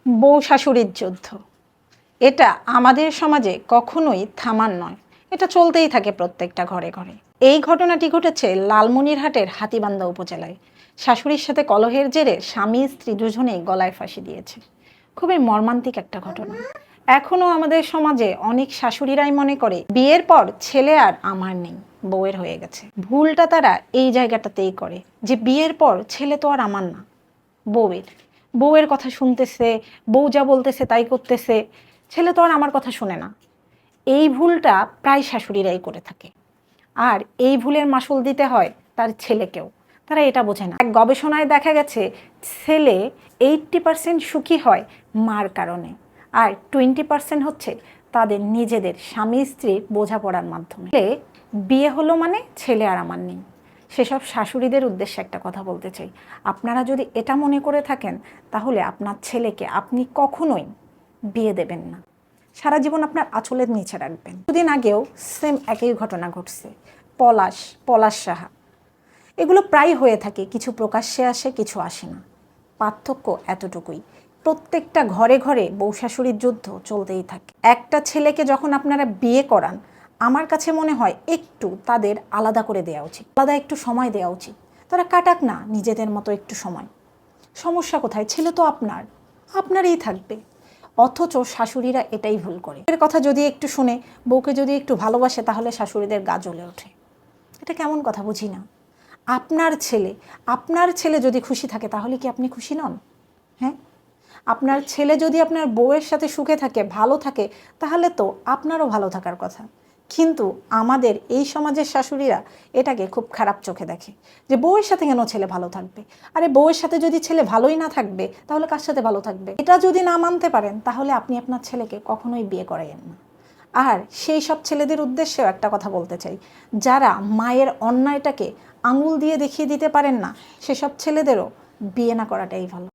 বউ শাশুড়ির যুদ্ধ, এটা আমাদের সমাজে কখনোই থামার নয়, এটা চলতেই থাকে প্রত্যেকটা ঘরে ঘরে। এই ঘটনাটি ঘটেছে লালমনিরহাটের হাতীবান্ধা উপজেলায়। শাশুড়ির সাথে কলহের জেরে স্বামী স্ত্রী দুজনেই গলায় ফাঁসি দিয়েছে। খুবই মর্মান্তিক একটা ঘটনা। এখনো আমাদের সমাজে অনেক শাশুড়িরাই মনে করে বিয়ের পর ছেলে আর আমার নেই, বউয়ের হয়ে গেছে। ভুলটা তারা এই জায়গাটাতেই করে যে বিয়ের পর ছেলে তো আর আমার না, বউয়ের। বউয়ের কথা শুনতেছে, বউ যা বলতেছে তাই করতেছে, ছেলে তো আর আমার কথা শুনে না। এই ভুলটা প্রায় শাশুড়িরাই করে থাকে, আর এই ভুলের মাসুল দিতে হয় তার ছেলেকেও। তারা এটা বোঝে না। এক গবেষণায় দেখা গেছে ছেলে 80% সুখী হয় মার কারণে, আর 20% হচ্ছে তাদের নিজেদের স্বামী স্ত্রীর বোঝাপড়ার মাধ্যমে। বিয়ে হলো মানে ছেলে আর আমার নেই। সেসব শাশুড়িদের উদ্দেশ্যে একটা কথা বলতে চাই, আপনারা যদি এটা মনে করে থাকেন তাহলে আপনার ছেলেকে আপনি কখনোই বিয়ে দেবেন না, সারা জীবন আপনার আঁচলের নিচে রাখবেন। দুদিন আগেও সেম একই ঘটনা ঘটছে, পলাশ সাহা। এগুলো প্রায় হয়ে থাকে, কিছু প্রকাশ্যে আসে, কিছু আসে না। পার্থক্য এতটুকুই, প্রত্যেকটা ঘরে ঘরে বউ শাশুড়ির যুদ্ধ চলতেই থাকে। একটা ছেলেকে যখন আপনারা বিয়ে করান, আমার কাছে মনে হয় একটু তাদের আলাদা করে দেওয়া উচিত, আলাদা একটু সময় দেওয়া উচিত। তারা কাটাক না নিজেদের মতো একটু সময়। সমস্যা কোথায়? ছেলে তো আপনারই থাকবে। অথচ শাশুড়িরা এটাই ভুল করে। এর কথা যদি একটু শুনে, বউকে যদি একটু ভালোবাসে, তাহলে শাশুড়িদের গা জ্বলে ওঠে। এটা কেমন কথা বুঝি না। আপনার ছেলে যদি খুশি থাকে তাহলে কি আপনি খুশি নন? হ্যাঁ, আপনার ছেলে যদি আপনার বউয়ের সাথে সুখে থাকে, ভালো থাকে, তাহলে তো আপনারও ভালো থাকার কথা। কিন্তু আমাদের এই সমাজের শাশুড়িরা এটাকে খুব খারাপ চোখে দেখে যে বউয়ের সাথে কেন ছেলে ভালো থাকবে। আরে বউয়ের সাথে যদি ছেলে ভালোই না থাকবে তাহলে কার সাথে ভালো থাকবে? এটা যদি না মানতে পারেন তাহলে আপনি আপনার ছেলেকে কখনোই বিয়ে করাইয়েন না। আর সেই সব ছেলেদের উদ্দেশ্যেও একটা কথা বলতে চাই, যারা মায়ের অন্যায়টাকে আঙুল দিয়ে দেখিয়ে দিতে পারেন না, সেসব ছেলেদেরও বিয়ে না করাটাই ভালো।